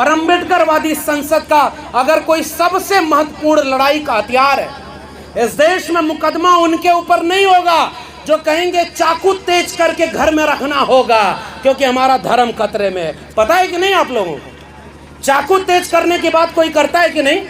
और अम्बेडकरवादी संसद का अगर कोई सबसे महत्वपूर्ण लड़ाई का हथियार है, इस देश में मुकदमा उनके ऊपर नहीं होगा जो कहेंगे चाकू तेज करके घर में रखना होगा क्योंकि हमारा धर्म खतरे में है। पता है कि नहीं आप लोगों को? चाकू तेज करने की बात कोई करता है कि नहीं?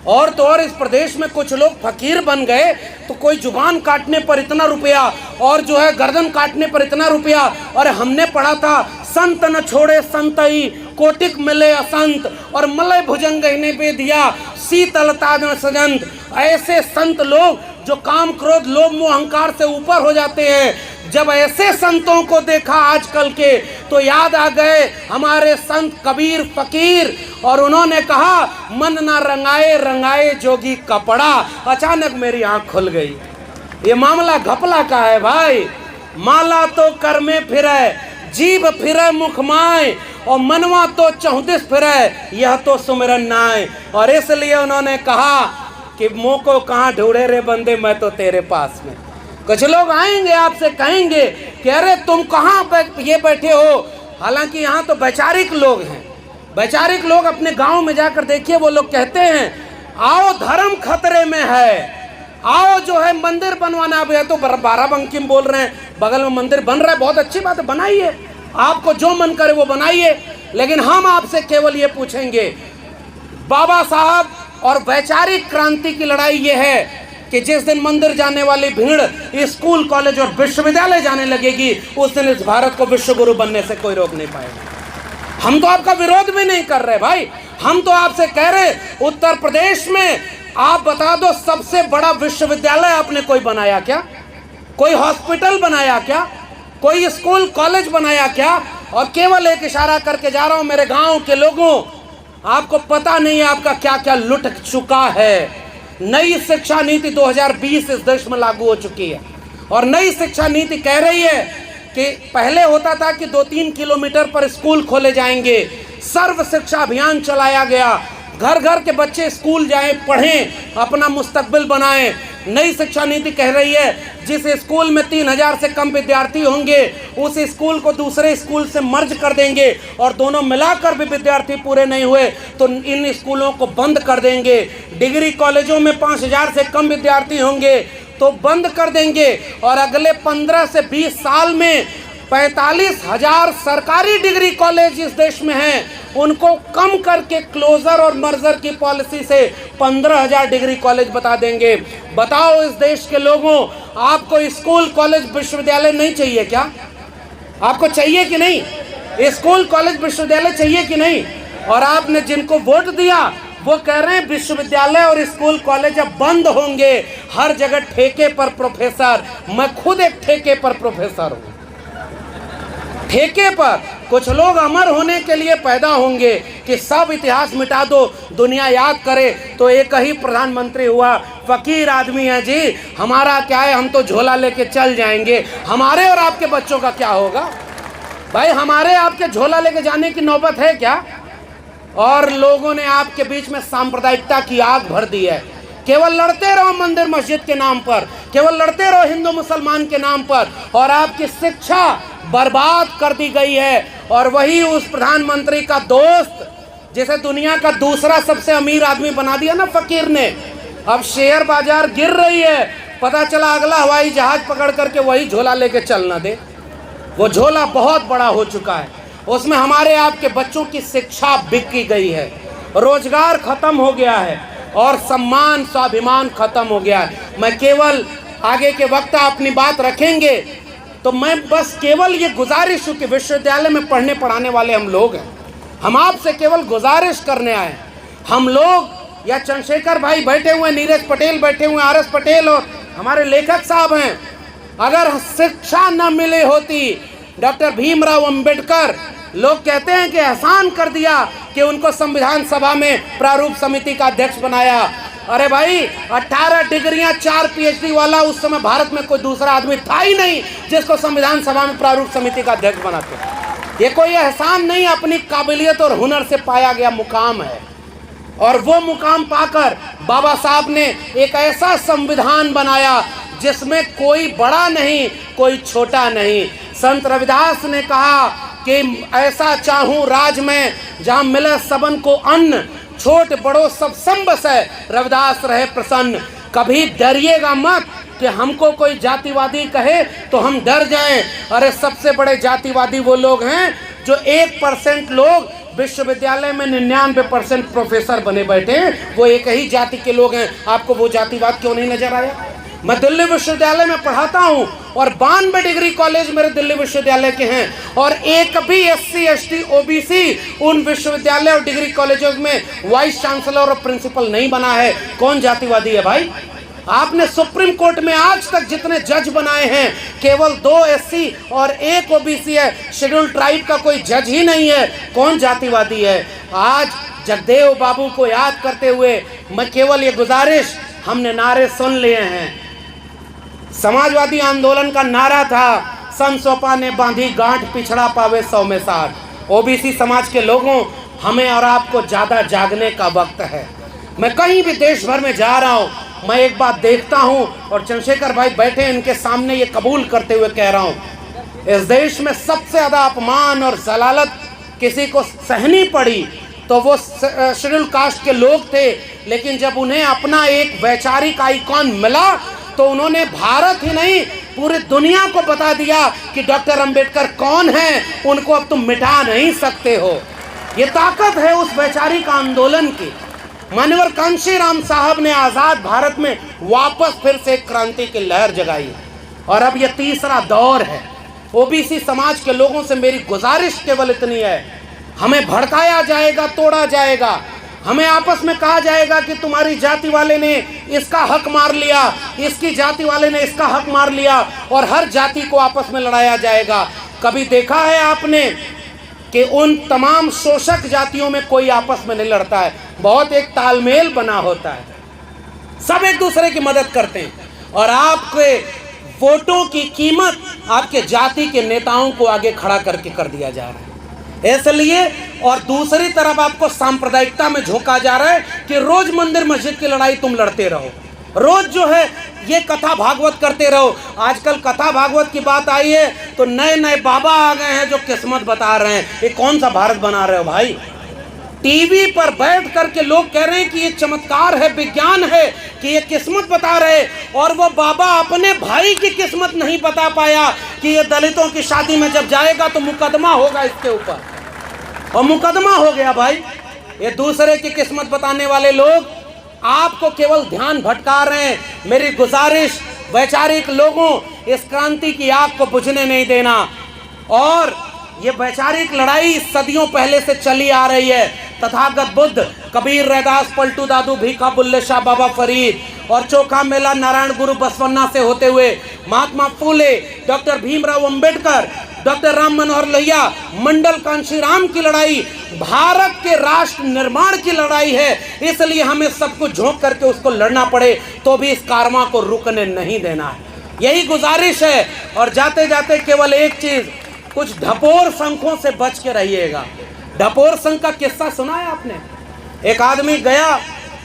और तो और इस प्रदेश में कुछ लोग फकीर बन गए तो कोई जुबान काटने पर इतना रुपया और जो है गर्दन काटने पर इतना रुपया। और हमने पढ़ा था संत न छोड़े संतई कोटिक मिले असंत और मलय भुजंग ने पे दिया शीतलता न सजंत। ऐसे संत लोग जो काम क्रोध लोभ मोह अहंकार से ऊपर हो जाते हैं, जब ऐसे संतों को देखा आजकल के तो याद आ गए हमारे संत कबीर फकीर, और उन्होंने कहा मन ना रंगाए रंगाए जोगी कपड़ा। अचानक मेरी आंख खुल गई। ये मामला घपला का है भाई। माला तो कर में फिरे जीभ फिरे मुख माए और मनवा तो चौदिस फिरे यह तो सुमिरन नाय। और इसलिए उन्होंने कहा कि मुँह को कहाँ ढूंढे रे बंदे मैं तो तेरे पास में। कुछ लोग आएंगे आपसे कहेंगे कि अरे तुम कहाँ ये बैठे हो। हालांकि यहाँ तो वैचारिक लोग हैं। वैचारिक लोग अपने गांव में जाकर देखिए, वो लोग कहते हैं आओ धर्म खतरे में है, आओ जो है मंदिर बनवाना। अब यह तो बाराबंकी में बोल रहे हैं बगल में मंदिर बन रहा है, बहुत अच्छी बात है, बनाइए, आपको जो मन करे वो बनाइए। लेकिन हम आपसे केवल ये पूछेंगे, बाबा साहब और वैचारिक क्रांति की लड़ाई ये है कि जिस दिन मंदिर जाने वाली भीड़ स्कूल कॉलेज और विश्वविद्यालय जाने लगेगी उस दिन इस भारत को विश्व गुरु बनने से कोई रोक नहीं पाएगा। हम तो आपका विरोध भी नहीं कर रहे भाई, हम तो आपसे कह रहे उत्तर प्रदेश में आप बता दो सबसे बड़ा विश्वविद्यालय आपने कोई बनाया क्या? कोई हॉस्पिटल बनाया क्या? कोई स्कूल कॉलेज बनाया क्या? और केवल एक इशारा करके जा रहा हूं मेरे गांव के लोगों, आपको पता नहीं है आपका क्या क्या लुट चुका है। नई शिक्षा नीति 2020 इस देश में लागू हो चुकी है और नई शिक्षा नीति कह रही है कि पहले होता था कि 2-3 किलोमीटर पर स्कूल खोले जाएंगे, सर्व शिक्षा अभियान चलाया गया, घर घर के बच्चे स्कूल जाएं, पढ़ें, अपना मुस्तकबिल बनाएं। नई शिक्षा नीति कह रही है जिस स्कूल में 3000 से कम विद्यार्थी होंगे उस स्कूल को दूसरे स्कूल से मर्ज कर देंगे और दोनों मिलाकर भी विद्यार्थी पूरे नहीं हुए तो इन स्कूलों को बंद कर देंगे। डिग्री कॉलेजों में 5000 से कम विद्यार्थी होंगे तो बंद कर देंगे और अगले 15 से 20 साल में 45,000 सरकारी डिग्री कॉलेज इस देश में हैं उनको कम करके क्लोजर और मर्जर की पॉलिसी से 15,000 डिग्री कॉलेज बता देंगे। बताओ इस देश के लोगों, आपको स्कूल कॉलेज विश्वविद्यालय नहीं चाहिए क्या? आपको चाहिए कि नहीं? स्कूल कॉलेज विश्वविद्यालय चाहिए कि नहीं? और आपने जिनको वोट दिया वो कह रहे हैं विश्वविद्यालय और स्कूल कॉलेज अब बंद होंगे, हर जगह ठेके पर प्रोफेसर। मैं खुद एक ठेके पर प्रोफेसर हूँ। ठेके पर कुछ लोग अमर होने के लिए पैदा होंगे कि सब इतिहास मिटा दो, दुनिया याद करे। तो एक ही प्रधानमंत्री हुआ, फकीर आदमी है जी, हमारा क्या है, हम तो झोला लेके चल जाएंगे। हमारे और आपके बच्चों का क्या होगा भाई? हमारे आपके झोला लेके जाने की नौबत है क्या? और लोगों ने आपके बीच में सांप्रदायिकता की आग भर दी है। केवल लड़ते रहो मंदिर मस्जिद के नाम पर, केवल लड़ते रहो हिंदू मुसलमान के नाम पर, और आपकी शिक्षा बर्बाद कर दी गई है। और वही उस प्रधानमंत्री का दोस्त जिसे दुनिया का दूसरा सबसे अमीर आदमी बना दिया ना फकीर ने, अब शेयर बाजार गिर रही है, पता चला अगला हवाई जहाज पकड़ करके वही झोला लेके चलना दे। वो झोला बहुत बड़ा हो चुका है, उसमें हमारे आपके बच्चों की शिक्षा बिक गई है, रोजगार खत्म हो गया है और सम्मान स्वाभिमान खत्म हो गया है। मैं केवल आगे के वक्त अपनी बात रखेंगे तो मैं बस केवल ये गुजारिश हूँ कि विश्वविद्यालय में पढ़ने पढ़ाने वाले हम लोग हैं, हम आपसे केवल गुजारिश करने आए। हम लोग या चंद्रशेखर भाई बैठे हुए, नीरज पटेल बैठे हुए, आर.एस. पटेल और हमारे लेखक साहब हैं, अगर शिक्षा न मिले होती डॉक्टर भीमराव अंबेडकर, लोग कहते हैं कि एहसान कर दिया कि उनको संविधान सभा में प्रारूप समिति का अध्यक्ष बनाया। अरे भाई 18 डिग्रियां 4 PhD वाला उस समय भारत में कोई दूसरा आदमी था ही नहीं जिसको संविधान सभा में प्रारूप समिति का अध्यक्ष बनाते। ये कोई एहसान नहीं, अपनी काबिलियत और हुनर से पाया गया मुकाम है। और वो मुकाम पाकर बाबा साहब ने एक ऐसा संविधान बनाया जिसमें कोई बड़ा नहीं कोई छोटा नहीं। संत रविदास ने कहा कि ऐसा चाहूं राज में जहां मिले सबन को अन्न, छोट बड़ो सब संबस है, रविदास रहे प्रसन्न। कभी डरिएगा मत कि हमको कोई जातिवादी कहे तो हम डर जाएं। अरे सबसे बड़े जातिवादी वो लोग हैं जो 1% लोग विश्वविद्यालय में 99% प्रोफेसर बने बैठे हैं, वो एक ही जाति के लोग हैं। आपको वो जातिवाद क्यों नहीं नजर आया? मैं दिल्ली विश्वविद्यालय में पढ़ाता हूं और 92 डिग्री कॉलेज मेरे दिल्ली विश्वविद्यालय के हैं और एक भी SC ST OBC उन विश्वविद्यालय और डिग्री कॉलेजों में वाइस चांसलर और प्रिंसिपल नहीं बना है। कौन जातिवादी है भाई? आपने सुप्रीम कोर्ट में आज तक जितने जज बनाए हैं केवल 2 SC और 1 OBC है, शेड्यूल ट्राइब का कोई जज ही नहीं है। कौन जातिवादी है? आज जगदेव बाबू को याद करते हुए मैं केवल ये गुजारिश, हमने नारे सुन लिए हैं। समाजवादी आंदोलन का नारा था, सन सोपा ने बांधी गांठ, पिछड़ा पावे 100 में 60। OBC समाज के लोगों, हमें और आपको ज़्यादा जागने का वक्त है। मैं कहीं भी देश भर में जा रहा हूँ, मैं एक बात देखता हूँ और चंद्रशेखर भाई बैठे इनके सामने ये कबूल करते हुए कह रहा हूँ, इस देश में सबसे ज़्यादा अपमान और जलालत किसी को सहनी पड़ी तो वो शेड्यूल कास्ट के लोग थे। लेकिन जब उन्हें अपना एक वैचारिक आइकॉन मिला तो उन्होंने भारत ही नहीं पूरी दुनिया को बता दिया कि डॉक्टर अंबेडकर कौन है, उनको अब तुम मिटा नहीं सकते हो। ये ताकत है उस वैचारिक आंदोलन की। मान्यवर कांशीराम साहब ने आज़ाद भारत में वापस फिर से क्रांति की लहर जगाई और अब यह तीसरा दौर है। OBC समाज के लोगों से मेरी गुजारिश केवल इतनी है, हमें भड़काया जाएगा, तोड़ा जाएगा, हमें आपस में कहा जाएगा कि तुम्हारी जाति वाले ने इसका हक मार लिया, इसकी जाति वाले ने इसका हक मार लिया और हर जाति को आपस में लड़ाया जाएगा। कभी देखा है आपने कि उन तमाम शोषक जातियों में कोई आपस में नहीं लड़ता है? बहुत एक तालमेल बना होता है, सब एक दूसरे की मदद करते हैं और आपके वोटों की कीमत आपके जाति के नेताओं को आगे खड़ा करके कर दिया जा रहा है। इसलिए और दूसरी तरफ आपको सांप्रदायिकता में झोंका जा रहा है कि रोज मंदिर मस्जिद की लड़ाई तुम लड़ते रहो, रोज जो है ये कथा भागवत करते रहो। आजकल कथा भागवत की बात आई है तो नए नए बाबा आ गए हैं जो किस्मत बता रहे हैं। ये कौन सा भारत बना रहे हो भाई? टीवी पर बैठ करके लोग कह रहे हैं कि ये चमत्कार है, विज्ञान है, कि ये किस्मत बता रहे, और वो बाबा अपने भाई की किस्मत नहीं बता पाया कि ये दलितों की शादी में जब जाएगा तो मुकदमा होगा इसके ऊपर, और मुकदमा हो गया भाई। ये दूसरे की किस्मत बताने वाले लोग आपको केवल ध्यान भटका रहे हैं। मेरी गुजारिश, वैचारिक लोगों, इस क्रांति की आग को बुझने नहीं देना। और ये वैचारिक लड़ाई सदियों पहले से चली आ रही है। तथागत बुद्ध, कबीर, रैदास, पलटू दादू, भीखा, बुल्ले शाह, बाबा फरीद और चोखा मेला नारायण गुरु बसवन्ना से होते हुए महात्मा फूले, डॉक्टर भीमराव अंबेडकर, डॉक्टर राम मनोहर लोहिया, मंडल कांशीराम की लड़ाई भारत के राष्ट्र निर्माण की लड़ाई है। इसलिए हमें सबको झोंक करके उसको लड़ना पड़े तो भी इस कारवां को रुकने नहीं देना है। यही गुजारिश है। और जाते जाते केवल एक चीज, कुछ ढपोर संखों से बच के रहिएगा। ढपोर संख का किस्सा सुना है आपने? एक आदमी गया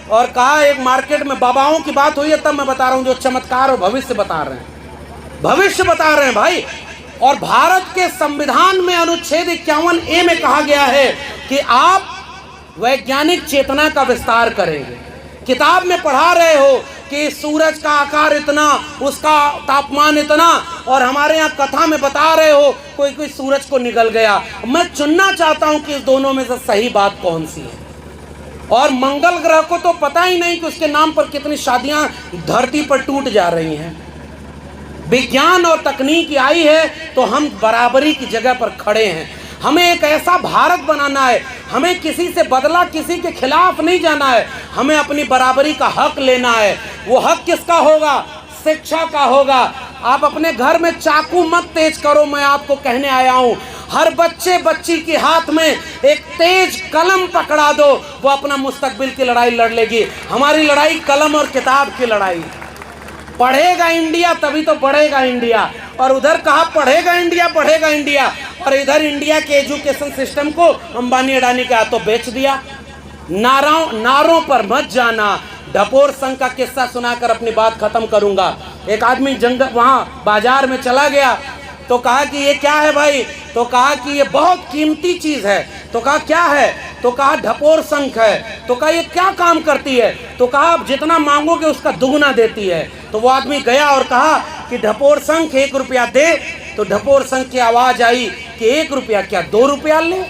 और कहा, एक मार्केट में बाबाओं की बात हुई है तब मैं बता रहा हूं, जो चमत्कार और भविष्य बता रहे हैं, भविष्य बता रहे हैं भाई। और भारत के संविधान में अनुच्छेद 51A में कहा गया है कि आप वैज्ञानिक चेतना का विस्तार करेंगे। किताब में पढ़ा रहे हो कि सूरज का आकार इतना, उसका तापमान इतना, और हमारे यहाँ कथा में बता रहे हो कोई कोई सूरज को निगल गया। मैं चुनना चाहता हूं कि इस दोनों में से सही बात कौन सी है। और मंगल ग्रह को तो पता ही नहीं कि उसके नाम पर कितनी शादियां धरती पर टूट जा रही हैं। विज्ञान और तकनीक आई है तो हम बराबरी की जगह पर खड़े हैं। हमें एक ऐसा भारत बनाना है, हमें किसी से बदला, किसी के खिलाफ नहीं जाना है, हमें अपनी बराबरी का हक लेना है। वो हक किसका होगा? शिक्षा का होगा। आप अपने घर में चाकू मत तेज करो, मैं आपको कहने आया हूँ। हर बच्चे बच्ची के हाथ में एक तेज कलम पकड़ा दो, वो अपना मुस्तकबिल की लड़ाई लड़ लेगी। हमारी लड़ाई कलम और किताब की लड़ाई। पढ़ेगा इंडिया तभी तो बढ़ेगा इंडिया, और उधर कहा पढ़ेगा इंडिया, बढ़ेगा इंडिया, और इधर इंडिया के एजुकेशन सिस्टम को अंबानी अडानी के हाथों बेच दिया। नारों पर मत जाना। ढपोर संघ का किस्सा सुनाकर अपनी बात खत्म करूंगा। एक आदमी जंगल, वहां बाजार में चला गया तो कहा कि ये क्या है भाई? तो कहा कि ये बहुत कीमती चीज़ है। तो कहा क्या है? तो कहा ढपोर शंख है। तो कहा ये क्या काम करती है? तो कहा आप जितना मांगोगे उसका दुगना देती है। तो वो आदमी गया और कहा कि ढपोर शंख 1 रुपया दे। तो ढपोर शंख की आवाज़ आई कि 1 रुपया क्या 2 रुपया ले?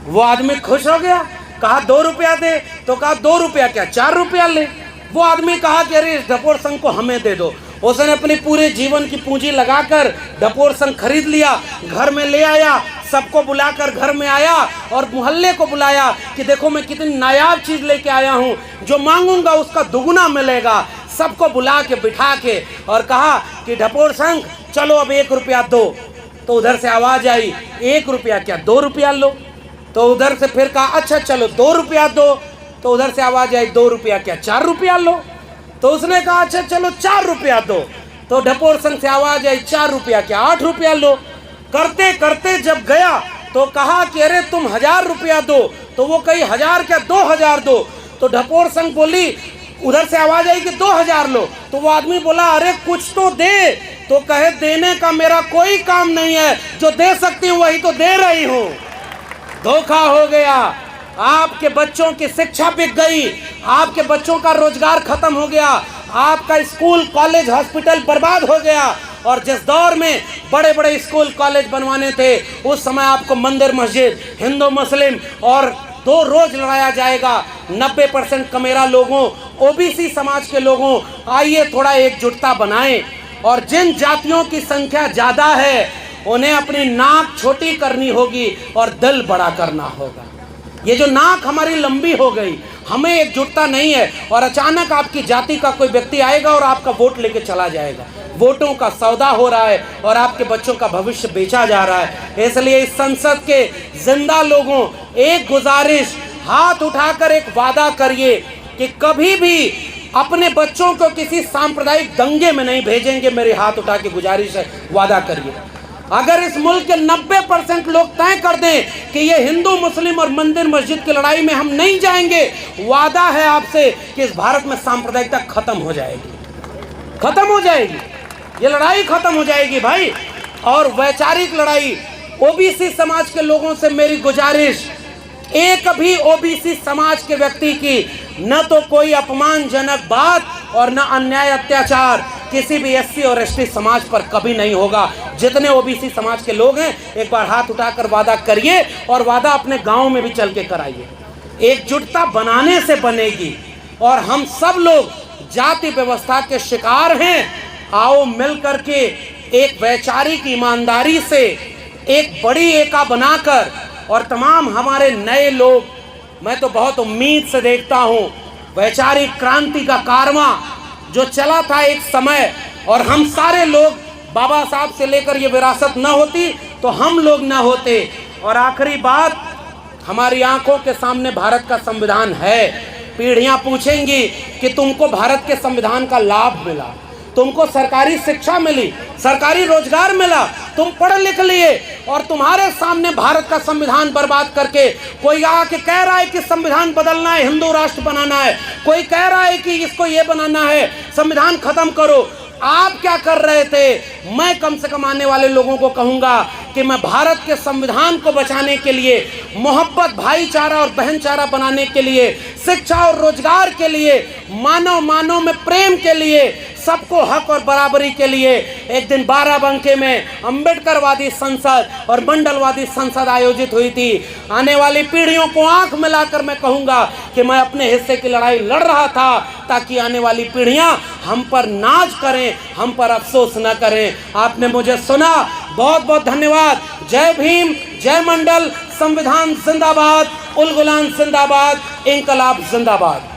वो आदमी खुश हो गया, कहा 2 रुपया दे। तो कहा 2 रुपया क्या 4 रुपया ले? वो आदमी कहा कि अरे इस ढपोर शंख को हमें दे दो। उसने अपनी पूरे जीवन की पूंजी लगाकर ढपोर शंख खरीद लिया, घर में ले आया, सबको बुलाकर घर में आया और मोहल्ले को बुलाया कि देखो मैं कितनी नायाब चीज़ लेके आया हूँ, जो मांगूंगा उसका दुगना मिलेगा। सबको बुला के बिठा के और कहा कि ढपोर शंख चलो अब 1 रुपया दो। तो उधर से आवाज़ आई 1 रुपया क्या 2 रुपया लो? तो उधर से फिर कहा अच्छा चलो 2 रुपया दो। तो उधर से आवाज़ आई 2 रुपया क्या 4 रुपया लो? तो उसने कहा अच्छा चलो 4 रुपया दो। तो ढपोर शंख से आवाज़ आई 4 रुपया क्या 8 रुपया लो? करते करते जब गया तो कहा कि अरे तुम 1000 रुपया दो। तो वो कही 1000 क्या 2000 दो। तो ढपोर शंख बोली, उधर से आवाज़ आई कि 2000 लो। तो वो आदमी बोला अरे कुछ तो दे। तो कहे देने का मेरा कोई काम नहीं है, जो दे सकती हूँ वही तो दे रही हूँ। धोखा हो गया, आपके बच्चों की शिक्षा बिक गई, आपके बच्चों का रोजगार खत्म हो गया, आपका स्कूल कॉलेज हॉस्पिटल बर्बाद हो गया। और जिस दौर में बड़े बड़े स्कूल कॉलेज बनवाने थे उस समय आपको मंदिर मस्जिद हिंदू मुस्लिम और 2 रोज लड़ाया जाएगा। 90% कमेरा लोगों, ओबीसी समाज के लोगों, आइए थोड़ा एकजुटता बनाएं और जिन जातियों की संख्या ज़्यादा है उन्हें अपनी नाक छोटी करनी होगी और दिल बड़ा करना होगा। ये जो नाक हमारी लंबी हो गई, हमें एकजुटता नहीं है और अचानक आपकी जाति का कोई व्यक्ति आएगा और आपका वोट लेके चला जाएगा। वोटों का सौदा हो रहा है और आपके बच्चों का भविष्य बेचा जा रहा है। इसलिए इस संसद के जिंदा लोगों, एक गुजारिश, हाथ उठाकर एक वादा करिए कि कभी भी अपने बच्चों को किसी सांप्रदायिक दंगे में नहीं भेजेंगे। मेरे हाथ उठा के गुजारिश है, वादा करिए। अगर इस मुल्क के 90% लोग तय कर दें कि ये हिंदू मुस्लिम और मंदिर मस्जिद की लड़ाई में हम नहीं जाएंगे, वादा है आपसे कि इस भारत में सांप्रदायिकता खत्म हो जाएगी, खत्म हो जाएगी, ये लड़ाई खत्म हो जाएगी भाई। और वैचारिक लड़ाई, ओबीसी समाज के लोगों से मेरी गुजारिश, एक भी ओबीसी समाज के व्यक्ति की न तो कोई अपमानजनक बात और न अन्याय अत्याचार किसी भी एससी और एसटी समाज पर कभी नहीं होगा। जितने ओबीसी समाज के लोग हैं एक बार हाथ उठाकर वादा करिए और वादा अपने गांव में भी चल के कराइए। एकजुटता बनाने से बनेगी और हम सब लोग जाति व्यवस्था के शिकार हैं। आओ मिल करके एक वैचारिक ईमानदारी से एक बड़ी एका बनाकर, और तमाम हमारे नए लोग, मैं तो बहुत उम्मीद से देखता हूँ वैचारिक क्रांति का कारवां जो चला था एक समय, और हम सारे लोग, बाबा साहब से लेकर ये विरासत न होती तो हम लोग न होते। और आखिरी बात, हमारी आंखों के सामने भारत का संविधान है। पीढ़ियां पूछेंगी कि तुमको भारत के संविधान का लाभ मिला, तुमको सरकारी शिक्षा मिली, सरकारी रोजगार मिला, तुम पढ़ लिख लिए, और तुम्हारे सामने भारत का संविधान बर्बाद करके कोई आके कह रहा है कि संविधान बदलना है, हिंदू राष्ट्र बनाना है, कोई कह रहा है कि इसको ये बनाना है, संविधान खत्म करो। आप क्या कर रहे थे? मैं कम से कम आने वाले लोगों को कहूँगा कि मैं भारत के संविधान को बचाने के लिए, मोहब्बत, भाईचारा और बहनचारा बनाने के लिए, शिक्षा और रोजगार के लिए, मानव मानव में प्रेम के लिए, सबको हक और बराबरी के लिए एक दिन बाराबंकी में अम्बेडकरवादी संसद और मंडलवादी संसद आयोजित हुई थी। आने वाली पीढ़ियों को आंख मिलाकर मैं कहूँगा कि मैं अपने हिस्से की लड़ाई लड़ रहा था ताकि आने वाली पीढ़ियाँ हम पर नाज करें, हम पर अफसोस न करें। आपने मुझे सुना, बहुत बहुत धन्यवाद। जय भीम, जय मंडल, संविधान जिंदाबाद, उल गुलाम जिंदाबाद, इंकलाब जिंदाबाद।